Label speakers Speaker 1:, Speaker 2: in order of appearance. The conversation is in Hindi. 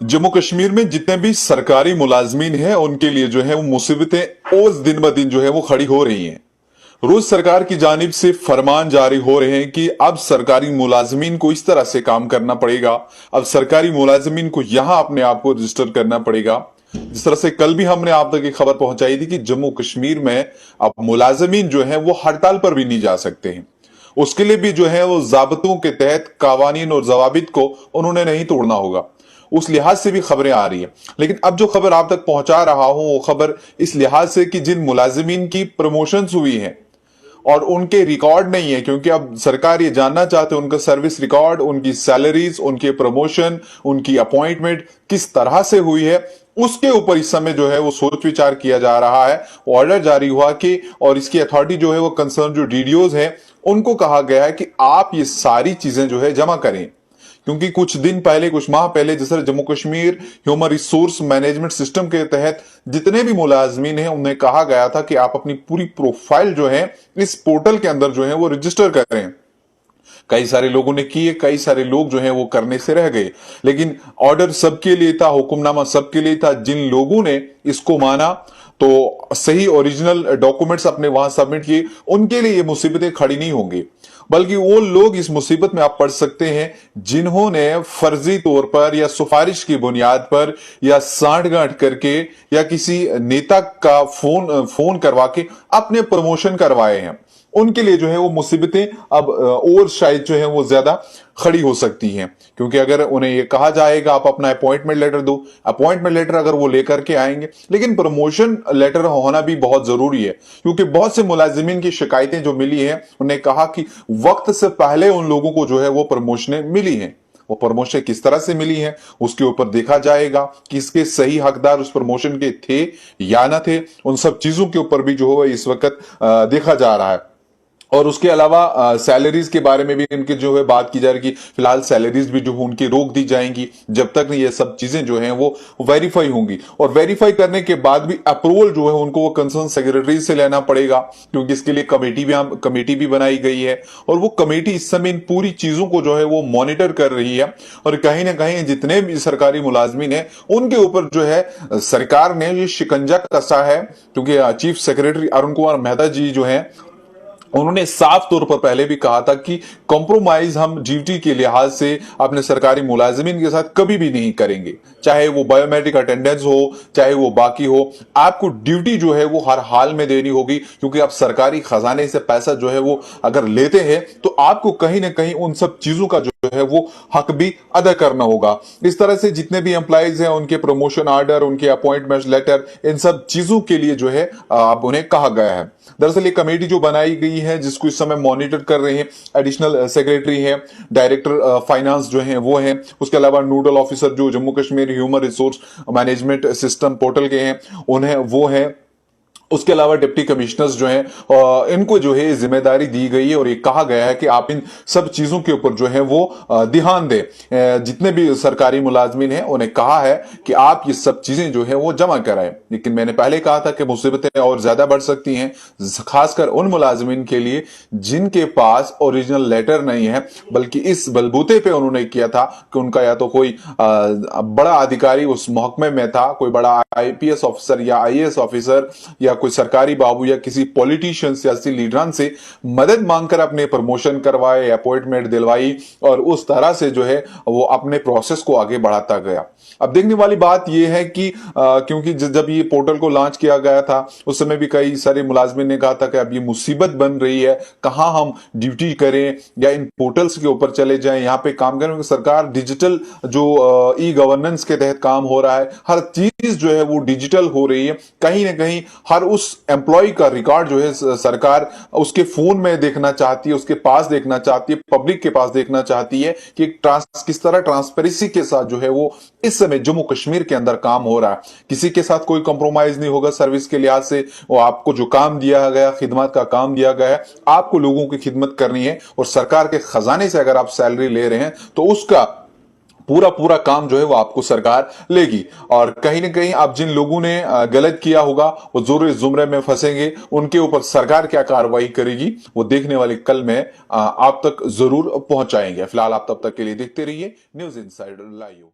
Speaker 1: जम्मू कश्मीर में जितने भी सरकारी मुलाजमीन हैं उनके लिए जो है वो मुसीबतें रोज दिन ब दिन जो है वो खड़ी हो रही हैं। रोज सरकार की जानिब से फरमान जारी हो रहे हैं कि अब सरकारी मुलाजमीन को इस तरह से काम करना पड़ेगा, अब सरकारी मुलाजमीन को यहां अपने आप को रजिस्टर करना पड़ेगा। जिस तरह से कल भी हमने आप तक एक खबर पहुंचाई थी कि जम्मू कश्मीर में अब मुलाजमीन जो है वो हड़ताल पर भी नहीं जा सकते हैं। उसके लिए भी जो है वो जाबतों के तहत कावानीन और जवाबित को उन्होंने नहीं तोड़ना होगा। उस लिहाज से भी खबरें आ रही है। लेकिन अब जो खबर आप तक पहुंचा रहा हूं वो खबर इस लिहाज से कि जिन मुलाजिमीन की प्रमोशंस हुई हैं और उनके रिकॉर्ड नहीं है, क्योंकि अब सरकार ये जानना चाहते हैं उनका सर्विस रिकॉर्ड, उनकी सैलरीज, उनके प्रमोशन, उनकी अपॉइंटमेंट किस तरह से हुई है। उसके ऊपर इस समय जो है वो सोच विचार किया जा रहा है। ऑर्डर जारी हुआ कि और इसकी अथॉरिटी जो है वो कंसर्न जो डीडीओज है उनको कहा गया है कि आप ये सारी चीजें जो है जमा करें। क्योंकि कुछ दिन पहले, कुछ माह पहले, जैसे Jammu Kashmir human resource management system के तहत जितने भी मुलाजमीन हैं उन्हें कहा गया था कि आप अपनी पूरी प्रोफाइल जो है इस पोर्टल के अंदर जो है वो रजिस्टर करें। कई सारे लोगों ने किए, कई सारे लोग जो है वो करने से रह गए। लेकिन ऑर्डर सबके लिए था, हुक्मनामा सबके लिए था। जिन लोगों ने इसको माना तो सही ओरिजिनल डॉक्यूमेंट्स अपने वहां सबमिट किए, उनके लिए ये मुसीबतें खड़ी नहीं होंगी। बल्कि वो लोग इस मुसीबत में आप पड़ सकते हैं जिन्होंने फर्जी तौर पर या सिफारिश की बुनियाद पर या सांठगांठ करके या किसी नेता का फोन करवा के अपने प्रमोशन करवाए हैं। उनके लिए जो है वो मुसीबतें अब और शायद जो है वो ज्यादा खड़ी हो सकती हैं। क्योंकि अगर उन्हें ये कहा जाएगा आप अपना अपॉइंटमेंट लेटर दो, अपॉइंटमेंट लेटर अगर वो लेकर के आएंगे, लेकिन प्रमोशन लेटर होना भी बहुत जरूरी है। क्योंकि बहुत से मुलाजिमीन की शिकायतें जो मिली है, उन्हें कहा कि वक्त से पहले उन लोगों को जो है वो प्रमोशनें मिली हैं। वो प्रमोशन किस तरह से मिली है उसके ऊपर देखा जाएगा कि इसके सही हकदार उस प्रमोशन के थे या ना थे। उन सब चीजों के ऊपर भी जो है इस वक्त देखा जा रहा है। और उसके अलावा सैलरीज के बारे में भी इनके जो है बात की जा रही है कि फिलहाल सैलरीज भी जो है उनकी रोक दी जाएंगी जब तक ये सब चीजें जो हैं वो वेरीफाई होंगी। और वेरीफाई करने के बाद भी अप्रूवल जो है उनको वो कंसर्न सेक्रेटरी से लेना पड़ेगा, क्योंकि इसके लिए कमेटी भी बनाई गई है। और वो कमेटी इस समय इन पूरी चीजों को जो है वो मॉनिटर कर रही है। और कहीं ना कहीं जितने भी सरकारी मुलाजमीन है उनके ऊपर जो है सरकार ने ये शिकंजा कसा है। क्योंकि चीफ सेक्रेटरी अरुण कुमार मेहता जी जो है उन्होंने साफ तौर पर पहले भी कहा था कि कॉम्प्रोमाइज हम ड्यूटी के लिहाज से अपने सरकारी मुलाजिमीन के साथ कभी भी नहीं करेंगे। चाहे वो बायोमेट्रिक अटेंडेंस हो, चाहे वो बाकी हो, आपको ड्यूटी जो है वो हर हाल में देनी होगी। क्योंकि आप सरकारी खजाने से पैसा जो है वो अगर लेते हैं तो आपको कहीं ना कहीं उन सब चीजों का जो है वो हक भी अदा करना होगा। इस तरह से जितने भी एम्प्लॉइज हैं उनके प्रमोशन ऑर्डर, उनके अपॉइंटमेंट लेटर, इन सब चीजों के लिए जो है अब उन्हें कहा गया है। दरअसल ये कमेटी जो बनाई गई है जिसको इस समय मॉनिटर कर रहे हैं एडिशनल सेक्रेटरी है, डायरेक्टर फाइनेंस जो है वो है, उसके अलावा नोडल ऑफिसर जो Jammu Kashmir human resource management system portal के हैं उन्हें वो है, उसके अलावा डिप्टी कमिश्नर्स जो हैं इनको जो है जिम्मेदारी दी गई है। और ये कहा गया है कि आप इन सब चीजों के ऊपर जो है वो ध्यान दें। जितने भी सरकारी मुलाजमीन हैं उन्हें कहा है कि आप ये सब चीजें जो है वो जमा कराएं। लेकिन मैंने पहले कहा था कि मुसीबतें और ज्यादा बढ़ सकती हैं, खासकर उन मुलाजमीन के लिए जिनके पास ओरिजिनल लेटर नहीं है, बल्कि इस बलबूते पे उन्होंने किया था कि उनका या तो कोई बड़ा अधिकारी उस महकमे में था, कोई बड़ा आईपीएस ऑफिसर या आईएएस ऑफिसर या कोई सरकारी बाबू या किसी पॉलिटिशियन, सियासी लीडरान से मदद मांगकर अपने प्रमोशन करवाए, अपॉइंटमेंट दिलवाई और उस तरह से जो है वो अपने प्रोसेस को आगे बढ़ाता गया। अब देखने वाली बात यह है कि क्योंकि जब ये पोर्टल को लॉन्च किया गया था उस समय भी कई सारे मुलाजमिन ने कहा था कि अब ये मुसीबत बन रही है, कहां हम ड्यूटी करें या इन पोर्टल्स के ऊपर चले जाएं, यहां पे काम करें। सरकार डिजिटल जो ई गवर्नेंस के तहत काम हो रहा है, हर चीज जो है वो डिजिटल हो रही है। कहीं ना कहीं हर उस एम्प्लॉय का रिकॉर्ड जो है सरकार उसके फोन में देखना चाहती है, उसके पास देखना चाहती है, पब्लिक के पास देखना चाहती है कि किस तरह ट्रांसपेरेंसी के साथ जो है वो इस समय जम्मू कश्मीर के अंदर काम हो रहा है। किसी के साथ कोई कंप्रोमाइज नहीं होगा सर्विस के लिहाज से। वो आपको जो काम दिया गया, खिदमत का काम दिया गया है, आपको लोगों की खिदमत करनी है। और सरकार के खजाने से अगर आप सैलरी ले रहे हैं तो उसका पूरा पूरा काम जो है वो आपको सरकार लेगी। और कहीं ना कहीं आप जिन लोगों ने गलत किया होगा वो जोर जुमरे में फंसेंगे, उनके ऊपर सरकार क्या कार्रवाई करेगी वो देखने वाले कल में आप तक जरूर पहुंचाएंगे। फिलहाल आप तब तक के लिए देखते रहिए न्यूज़ इनसाइडर लाइव।